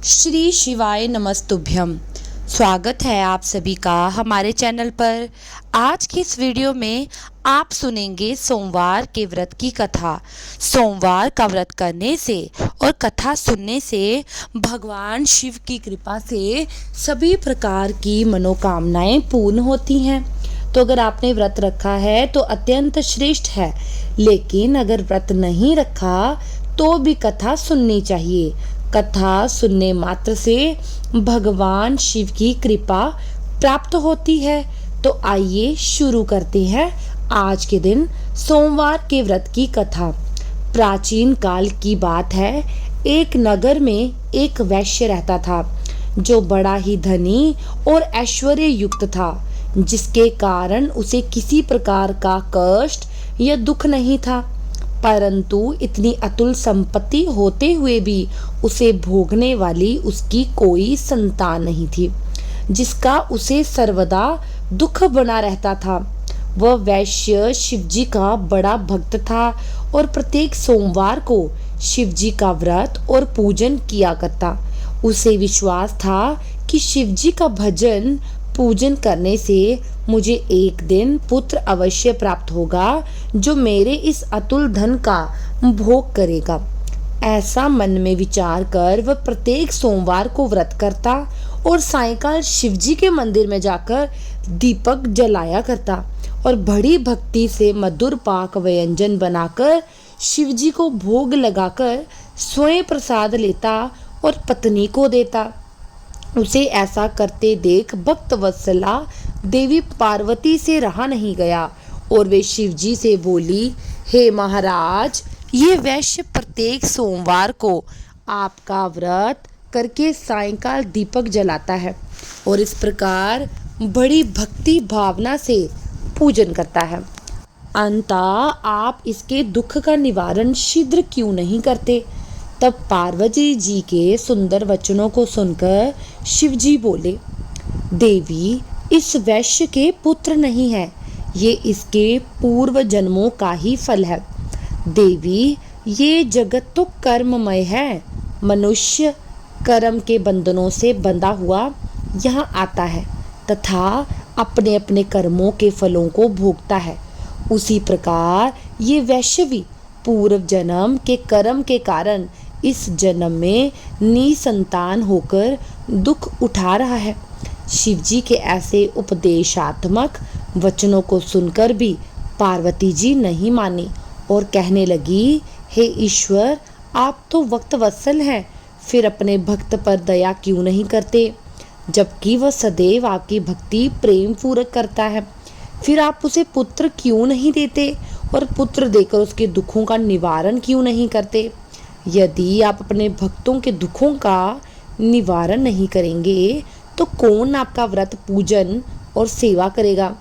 श्री शिवाय नमस्तुभ्यम। स्वागत है आप सभी का हमारे चैनल पर। आज की इस वीडियो में आप सुनेंगे सोमवार के व्रत की कथा। सोमवार का व्रत करने से और कथा सुनने से भगवान शिव की कृपा से सभी प्रकार की मनोकामनाएं पूर्ण होती हैं। तो अगर आपने व्रत रखा है तो अत्यंत श्रेष्ठ है, लेकिन अगर व्रत नहीं रखा तो भी कथा सुननी चाहिए। कथा सुनने मात्र से भगवान शिव की कृपा प्राप्त होती है। तो आइए शुरू करते हैं आज के दिन सोमवार के व्रत की कथा। प्राचीन काल की बात है। एक नगर में एक वैश्य रहता था जो बड़ा ही धनी और ऐश्वर्य युक्त था, जिसके कारण उसे किसी प्रकार का कष्ट या दुख नहीं था। परंतु इतनी अतुल संपत्ति होते हुए भी उसे भोगने वाली उसकी कोई संतान नहीं थी, जिसका उसे सर्वदा दुख बना रहता था। वह वैश्य शिवजी का बड़ा भक्त था और प्रत्येक सोमवार को शिवजी का व्रत और पूजन किया करता। उसे विश्वास था कि शिवजी का भजन पूजन करने से मुझे एक दिन पुत्र अवश्य प्राप्त होगा, जो मेरे इस अतुल धन का भोग करेगा। ऐसा मन में विचार कर वह प्रत्येक सोमवार को व्रत करता और सायंकाल शिवजी के मंदिर में जाकर दीपक जलाया करता और बड़ी भक्ति से मधुर पाक व्यंजन बनाकर शिवजी को भोग लगाकर स्वयं प्रसाद लेता और पत्नी को देता। उसे ऐसा करते देख भक्त वत्सला देवी पार्वती से रहा नहीं गया और वे शिवजी से बोली, हे महाराज, ये वैश्य प्रत्येक सोमवार को आपका व्रत करके सायंकाल दीपक जलाता है और इस प्रकार बड़ी भक्ति भावना से पूजन करता है। अंततः आप इसके दुख का निवारण शीघ्र क्यों नहीं करते? तब पार्वती जी के सुंदर वचनों को सुनकर शिवजी बोले, देवी, इस वैश्य के पुत्र नहीं है, ये इसके पूर्व जन्मों का ही फल है। देवी, ये जगत तो कर्ममय है। मनुष्य कर्म के बंधनों से बंधा हुआ यहाँ आता है तथा अपने अपने कर्मों के फलों को भोगता है। उसी प्रकार ये वैश्य भी पूर्व जन्म के कर्म के कारण इस जन्म में निसंतान होकर दुख उठा रहा है। शिवजी के ऐसे उपदेशात्मक वचनों को सुनकर भी पार्वती जी नहीं मानी और कहने लगी, हे ईश्वर, आप तो भक्त वत्सल हैं, फिर अपने भक्त पर दया क्यों नहीं करते? जबकि वह सदैव आपकी भक्ति प्रेम पूर्वक करता है, फिर आप उसे पुत्र क्यों नहीं देते और पुत्र देकर उसके दुखों का निवारण क्यों नहीं करते? यदि आप अपने भक्तों के दुखों का निवारण नहीं करेंगे तो कौन आपका व्रत पूजन और सेवा करेगा?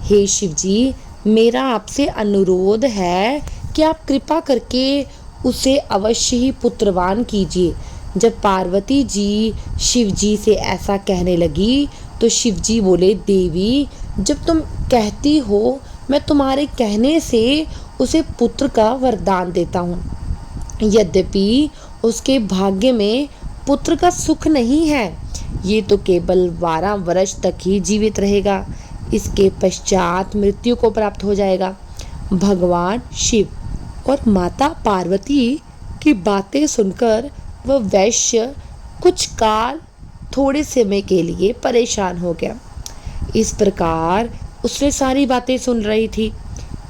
हे शिवजी, मेरा आपसे अनुरोध है कि आप कृपा करके उसे अवश्य ही पुत्रवान कीजिए। जब पार्वती जी शिवजी से ऐसा कहने लगी तो शिवजी बोले, देवी, जब तुम कहती हो मैं तुम्हारे कहने से उसे पुत्र का वरदान देता हूँ। यद्यपि उसके भाग्य में पुत्र का सुख नहीं है, ये तो केवल 12 वर्ष तक ही जीवित रहेगा, इसके पश्चात मृत्यु को प्राप्त हो जाएगा। भगवान शिव और माता पार्वती की बातें सुनकर वह वैश्य कुछ काल थोड़े समय के लिए परेशान हो गया। इस प्रकार उसने सारी बातें सुन रही थी।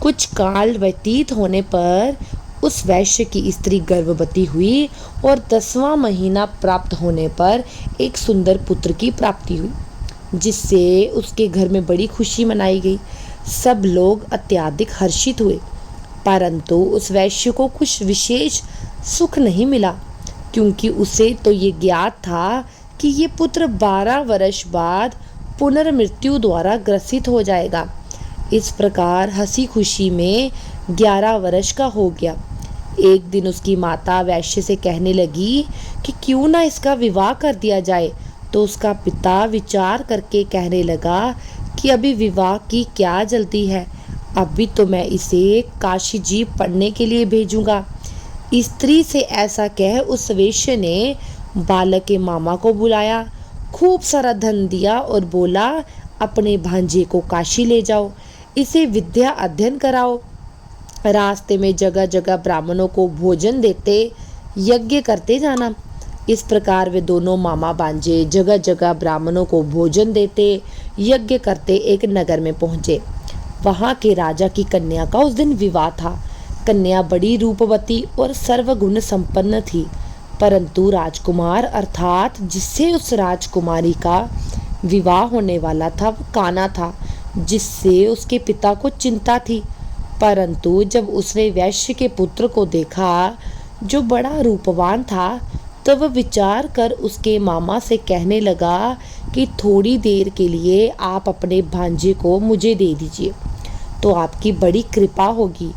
कुछ काल व्यतीत होने पर उस वैश्य की स्त्री गर्भवती हुई और 10वां महीना प्राप्त होने पर एक सुंदर पुत्र की प्राप्ति हुई, जिससे उसके घर में बड़ी खुशी मनाई गई। सब लोग अत्यधिक हर्षित हुए, परंतु उस वैश्य को कुछ विशेष सुख नहीं मिला, क्योंकि उसे तो ये ज्ञात था कि ये पुत्र 12 वर्ष बाद पुनर्मृत्यु द्वारा ग्रसित हो जाएगा। इस प्रकार हंसी खुशी में 11 वर्ष का हो गया। एक दिन उसकी माता वैश्य से कहने लगी कि क्यों ना इसका विवाह कर दिया जाए। तो उसका पिता विचार करके कहने लगा कि अभी विवाह की क्या जल्दी है, अभी तो मैं इसे काशी जी पढ़ने के लिए भेजूंगा। स्त्री से ऐसा कह उस वैश्य ने बालक के मामा को बुलाया, खूब सारा धन दिया और बोला, अपने भांजे को काशी ले जाओ, इसे विद्या अध्ययन कराओ। रास्ते में जगह जगह ब्राह्मणों को भोजन देते, यज्ञ करते जाना। इस प्रकार वे दोनों मामा भांजे जगह जगह ब्राह्मणों को भोजन देते, यज्ञ करते एक नगर में पहुँचे। वहाँ के राजा की कन्या का उस दिन विवाह था। कन्या बड़ी रूपवती और सर्वगुण संपन्न थी, परंतु राजकुमार अर्थात जिससे उस राजकुमारी का विवाह होने वाला था वो काना था, जिससे उसके पिता को चिंता थी। परंतु जब उसने वैश्य के पुत्र को देखा जो बड़ा रूपवान था, तब वह विचार कर उसके मामा से कहने लगा कि थोड़ी देर के लिए आप अपने भांजे को मुझे दे दीजिए तो आपकी बड़ी कृपा होगी।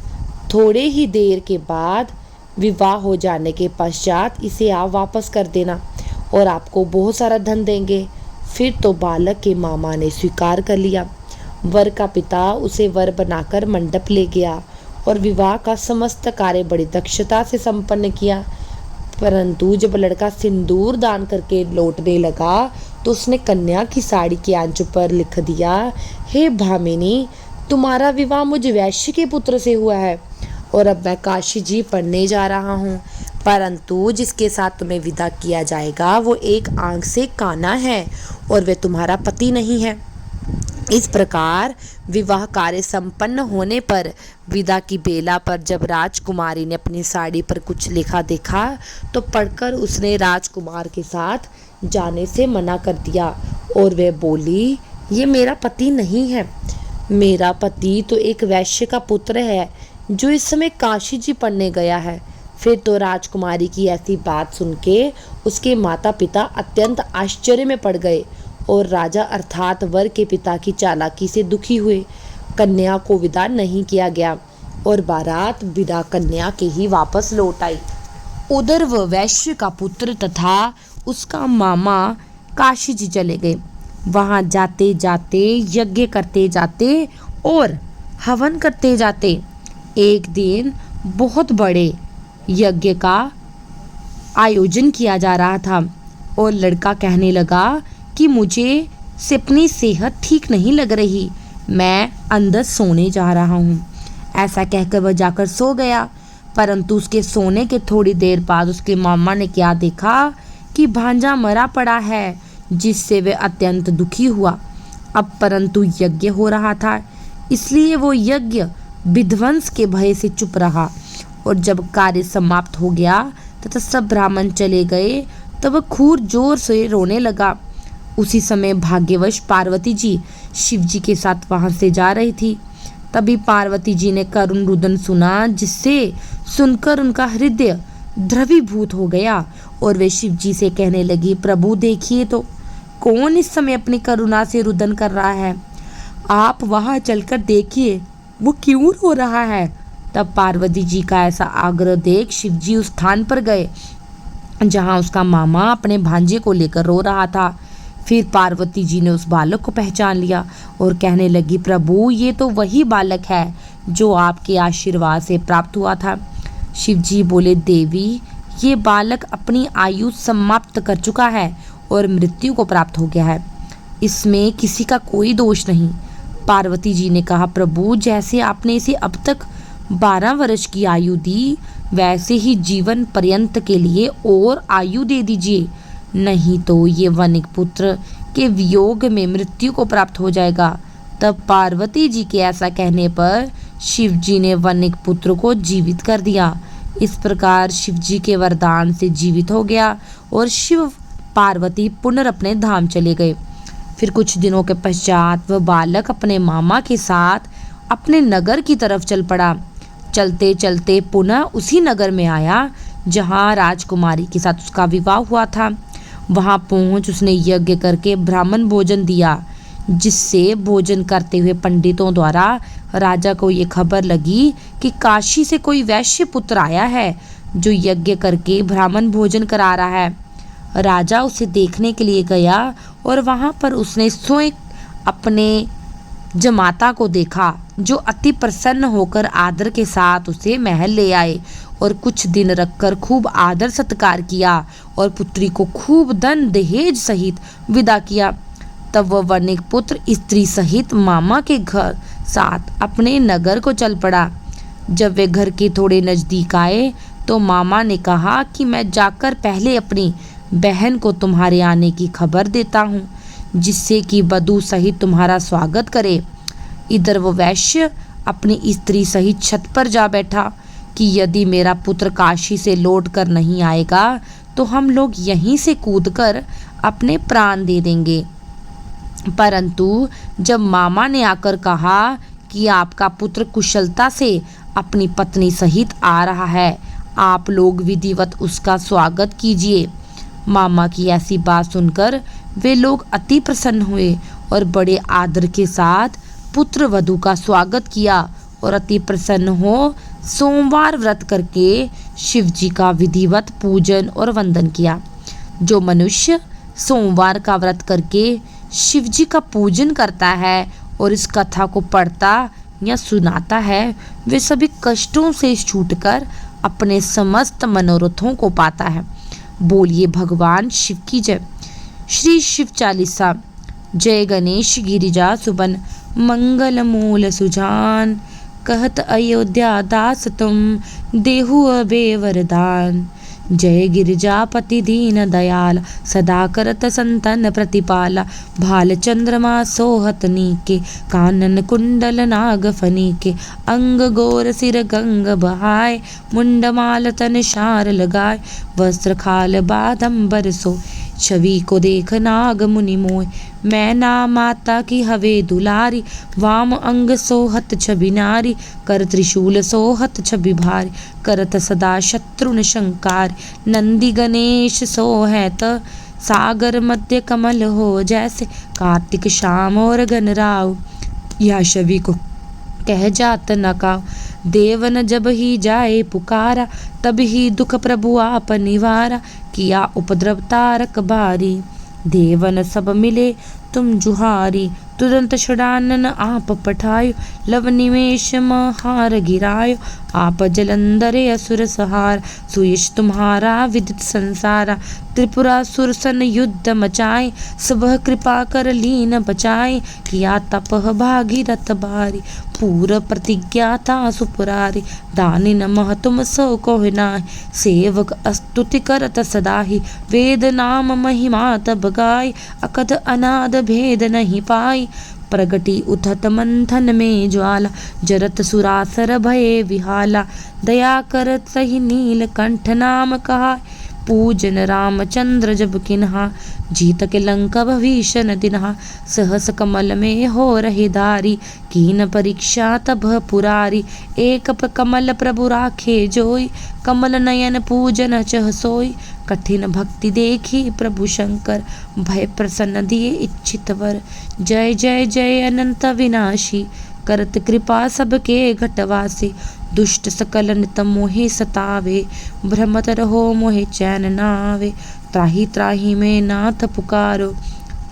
थोड़े ही देर के बाद विवाह हो जाने के पश्चात इसे आप वापस कर देना और आपको बहुत सारा धन देंगे। फिर तो बालक के मामा ने स्वीकार कर लिया। वर का पिता उसे वर बनाकर मंडप ले गया और विवाह का समस्त कार्य बड़ी दक्षता से संपन्न किया। परंतु जब लड़का सिंदूर दान करके लौटने लगा तो उसने कन्या की साड़ी के आंचू पर लिख दिया, हे भामिनी, तुम्हारा विवाह मुझ वैश्य के पुत्र से हुआ है और अब मैं काशी जी पढ़ने जा रहा हूँ, परंतु जिसके साथ तुम्हें विदा किया जाएगा वो एक आंख से काना है और वे तुम्हारा पति नहीं है। इस प्रकार विवाह कार्य संपन्न होने पर विदा की बेला पर जब राजकुमारी ने अपनी साड़ी पर कुछ लिखा देखा तो पढ़कर उसने राजकुमार के साथ जाने से मना कर दिया और वह बोली, ये मेरा पति नहीं है, मेरा पति तो एक वैश्य का पुत्र है जो इस समय काशी जी पढ़ने गया है। फिर तो राजकुमारी की ऐसी बात सुन के उसके माता पिता अत्यंत आश्चर्य में पड़ गए और राजा अर्थात वर के पिता की चालाकी से दुखी हुए। कन्या को विदा नहीं किया गया और बारात बिना कन्या के ही वापस लौट आई। उधर वह वैश्य का पुत्र तथा उसका मामा काशी जी चले गए। वहां जाते जाते यज्ञ करते जाते और हवन करते जाते। एक दिन बहुत बड़े यज्ञ का आयोजन किया जा रहा था और लड़का कहने लगा कि मुझे से अपनी सेहत ठीक नहीं लग रही, मैं अंदर सोने जा रहा हूँ। ऐसा कहकर वह जाकर सो गया। परंतु उसके सोने के थोड़ी देर बाद उसके मामा ने क्या देखा कि भांजा मरा पड़ा है, जिससे वह अत्यंत दुखी हुआ। अब परंतु यज्ञ हो रहा था, इसलिए वो यज्ञ विध्वंस के भय से चुप रहा और जब कार्य समाप्त हो गया तथा सब ब्राह्मण चले गए तब खूब जोर से रोने लगा। उसी समय भाग्यवश पार्वती जी शिव जी के साथ वहां से जा रही थी। तभी पार्वती जी ने करुण रुदन सुना, जिससे सुनकर उनका हृदय द्रवीभूत हो गया और वे शिव जी से कहने लगी, प्रभु देखिए तो कौन इस समय अपनी करुणा से रुदन कर रहा है, आप वहां चलकर देखिए वो क्यों रो रहा है। तब पार्वती जी का ऐसा आग्रह देख शिव जी उस स्थान पर गए जहां उसका मामा अपने भांजे को लेकर रो रहा था। फिर पार्वती जी ने उस बालक को पहचान लिया और कहने लगी, प्रभु ये तो वही बालक है जो आपके आशीर्वाद से प्राप्त हुआ था। शिव जी बोले, देवी ये बालक अपनी आयु समाप्त कर चुका है और मृत्यु को प्राप्त हो गया है, इसमें किसी का कोई दोष नहीं। पार्वती जी ने कहा, प्रभु जैसे आपने इसे अब तक 12 वर्ष की आयु दी, वैसे ही जीवन पर्यंत के लिए और आयु दे दीजिए, नहीं तो ये वनिक पुत्र के वियोग में मृत्यु को प्राप्त हो जाएगा। तब पार्वती जी के ऐसा कहने पर शिव जी ने वनिक पुत्र को जीवित कर दिया। इस प्रकार शिव जी के वरदान से जीवित हो गया और शिव पार्वती पुनः अपने धाम चले गए। फिर कुछ दिनों के पश्चात वह बालक अपने मामा के साथ अपने नगर की तरफ चल पड़ा। चलते चलते पुनः उसी नगर में आया जहाँ राजकुमारी के साथ उसका विवाह हुआ था। वहाँ पहुँच उसने यज्ञ करके ब्राह्मण भोजन दिया, जिससे भोजन करते हुए पंडितों द्वारा राजा को ये खबर लगी कि काशी से कोई वैश्य पुत्र आया है जो यज्ञ करके ब्राह्मण भोजन करा रहा है। राजा उसे देखने के लिए गया और वहाँ पर उसने स्वयं अपने जमाता को देखा, जो अति प्रसन्न होकर आदर के साथ उसे महल ले आए और कुछ दिन रखकर खूब आदर सत्कार किया और पुत्री को खूब धन दहेज सहित विदा किया। तब वह वणिक पुत्र स्त्री सहित मामा के घर साथ अपने नगर को चल पड़ा। जब वे घर के थोड़े नजदीक आए तो मामा ने कहा कि मैं जाकर पहले अपनी बहन को तुम्हारे आने की खबर देता हूँ, जिससे कि वधू सहित तुम्हारा स्वागत करे। इधर वो वैश्य अपनी स्त्री सहित छत पर जा बैठा कि यदि मेरा पुत्र काशी से लौट कर नहीं आएगा तो हम लोग यहीं से कूदकर अपने प्राण दे देंगे। परंतु जब मामा ने आकर कहा कि आपका पुत्र कुशलता से अपनी पत्नी सहित आ रहा है, आप लोग विधिवत उसका स्वागत कीजिए। मामा की ऐसी बात सुनकर वे लोग अति प्रसन्न हुए और बड़े आदर के साथ पुत्र वधू का स्वागत किया और अति प्रसन्न हो सोमवार व्रत करके शिव जी का विधिवत पूजन और वंदन किया। जो मनुष्य सोमवार का व्रत करके शिव जी का पूजन करता है और इस कथा को पढ़ता या सुनाता है, वे सभी कष्टों से छूटकर अपने समस्त मनोरथों को पाता है। बोलिए भगवान शिव की जय। श्री शिव चालीसा। जय गणेश गिरिजा सुबन मंगल मूल सुजान, कहत अयोध्या दास तुम देहु अबे वरदान। जय गिरिजापति दीन दयाल, सदा करत संतन प्रतिपाला। भाल चंद्रमा सोहत नीके, कानन कुंडल नाग फनीके। अंग गोर सिर गंग बहाय, मुंडमाल तन शार लगाए। वस्त्र खाल बादंबर सो, छवि को देख नाग मुनि मोय। मैं ना माता की हवे दुलारी, वाम अंग सोहत छवि नारी। कर त्रिशूल सोहत छवि भारी, करत सदा शत्रुन शंकार। नंदी गणेश सोहत, सागर मध्य कमल हो जैसे। कार्तिक शाम और गणराव, या छवि को कह जात न काव। देवन जब ही जाए पुकारा, तब ही दुख प्रभु आप निवारा। किया उपद्रव तारक बारी, देवन सब मिले तुम जुहारी। तुरंत षडानन आप पठायो, लव निमेष महार गिरायो। आप जलंधरे असुर सहार, सुयश तुम्हारा विदित संसारा। त्रिपुरासुर सन युद्ध मचाए, सब कृपा कर लीन बचाए। किया तपह भागीरथ बारी, पूर प्रतिज्ञा था सुपुरारी। दानी नमः तुम सो कोहि नाहि, सेवक स्तुति करत सदाहि। वेद नाम महिमा तब गाय, अकथ अनाद भेद नहीं पाई। प्रगटी उठत मंथन में ज्वाला, जरत सुरासर भये विहाला। दया करत सही नीलकंठ नाम कहा, पूजन रामचंद्र जब किन्हा। जीत के लंका भीषण दिनहा, सहस कमल में हो रही धारी। कीन परीक्षा तब पुरारी, एक कमल प्रभु राखे जोई। कमल नयन पूजन चह सोई, कठिन भक्ति देखी प्रभु शंकर। भय प्रसन्न दिए इच्छित वर, जय जय जय अनंत विनाशी। करत कृपा सबके घटवासी, दुष्ट सकल नित मोहि सतावे। भ्रमत रहो मोहि चैन नावे, त्राहि त्राहि में नाथ पुकारो।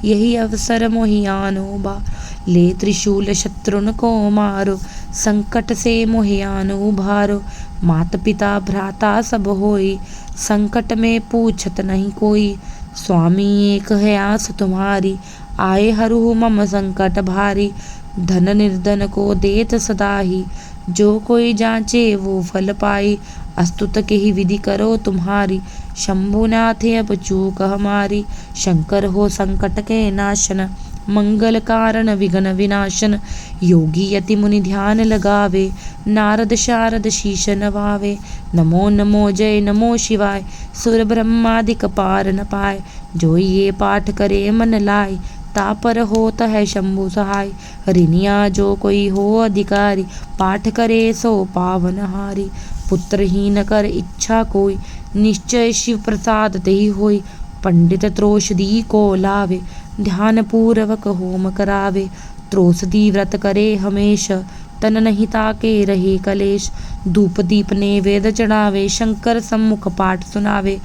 यही अवसर मोहि आनो बा, ले त्रिशूल शत्रुन को मारो। संकट से मोहि आनो उभारो, मात पिता भ्राता सब होई। संकट में पूछत नहीं कोई, स्वामी एक है आस तुम्हारी। आए हरू मम संकट भारी, धन निर्धन को देत सदाही। जो कोई जांचे वो फल पाई, अस्तुत के ही विधि करो तुम्हारी। शंभुनाथ अब चूक हमारी, शंकर हो संकट के नाशन। मंगल कारण विघ्न विनाशन, योगी यति मुनि ध्यान लगावे। नारद शारद शीश नवावे, नमो नमो जय नमो शिवाय। सुर ब्रह्मादिक पार न पाए, जो ये पाठ करे मन लाए। तापर होत है शंभु सहाय, ऋणिया जो कोई हो अधिकारी। पाठ करे सो पावन हारी, पुत्रहीन कर इच्छा कोई। निश्चय शिव प्रसाद तेहि होई, पंडित त्रोषदी को लावे। ध्यान पूर्वक होम करावे, त्रोषदी व्रत करे हमेश। तन नहीं ताके रहे कलेश, धूप दीप ने वेद चढ़ावे। शंकर सम्मुख पाठ सुनावे,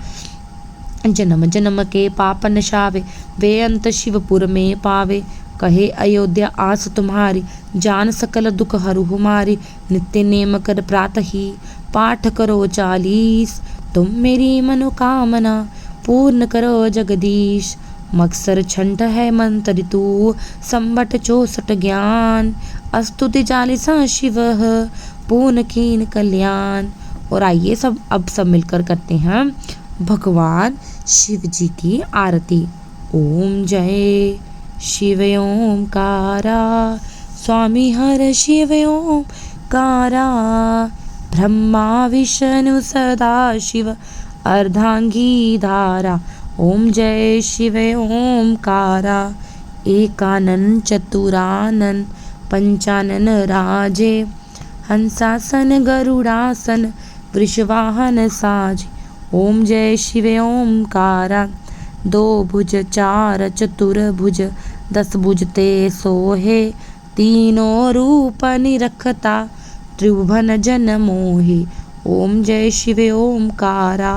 जन्म जन्म के पाप नशावे। वे अंत शिवपुर में पावे, कहे अयोध्या आस तुम्हारी, जान सकल दुख हरु हमारी। नित्य नेम कर प्रातहि, पाठ करो 40। तुम मेरी मनोकामना, पूर्ण करो जगदीश। मकसर छंट है मंत्र तू, संबट 64 ज्ञान। स्तुति 40 शिव, पूर्ण कीन कल्याण। और आइए अब सब मिलकर करते हैं भगवान शिव जी की आरती। ओम जय शिव ओंकारा, स्वामी हर शिव ओंकारा। ब्रह्मा विष्णु सदा शिव, अर्धांगी धारा। ओम जय शिव ओंकारा। एकानन चतुरानन, पंचानन राजे। हंसासन गरुड़ासन, वृषवाहन साजे। ओम जय शिव ओंकारा। 2 भुज 4 चतुर्भुज, 10 भुज ते सोहे। तीनों रूप निरखता, त्रिभुवन जन मोहे। ओम जय शिव ओंकारा।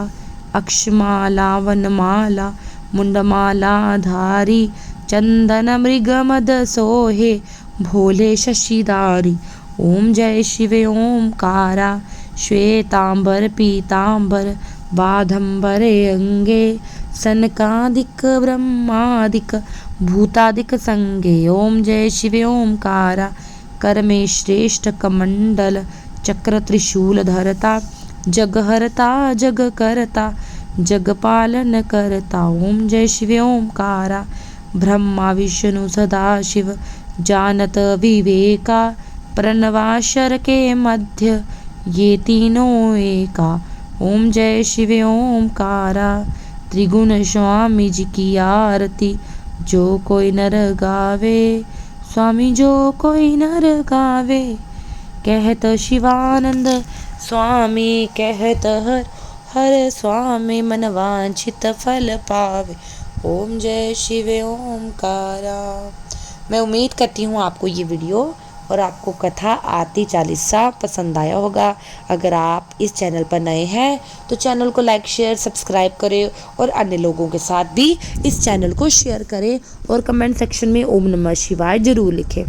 अक्षमाला वनमाला, मुंडमाला धारी। चंदन मृग मद सोहे, भोले शशिधारी। ओम जय शिव ओंकारा। श्वेतांबर पीतांबर, बाधंबरे अंगे। सनकादिक ब्रह्मादिक, भूतादिक संगे। ओम जय शिव ओंकारा। कर में श्रेष्ठ कमंडल, चक्र त्रिशूल धरता। जग हरता जग करता, जग पालन करता। ओम जय शिव ओंकारा। ब्रह्मा विष्णु सदा शिव, जानत विवेका। प्रणवाक्षर के मध्य, ये तीनों एका। ओम जय शिव ओंकारा। त्रिगुण स्वामी जी की आरती, जो कोई नर गावे। स्वामी जो कोई नर गावे, कहत शिवानंद स्वामी। कहत हर हर स्वामी, मन वांछित फल पावे। ओम जय शिव ओंकारा। मैं उम्मीद करती हूँ आपको ये वीडियो और आपको कथा आरती 40 पसंद आया होगा। अगर आप इस चैनल पर नए हैं तो चैनल को लाइक शेयर सब्सक्राइब करें और अन्य लोगों के साथ भी इस चैनल को शेयर करें और कमेंट सेक्शन में ओम नमः शिवाय जरूर लिखें।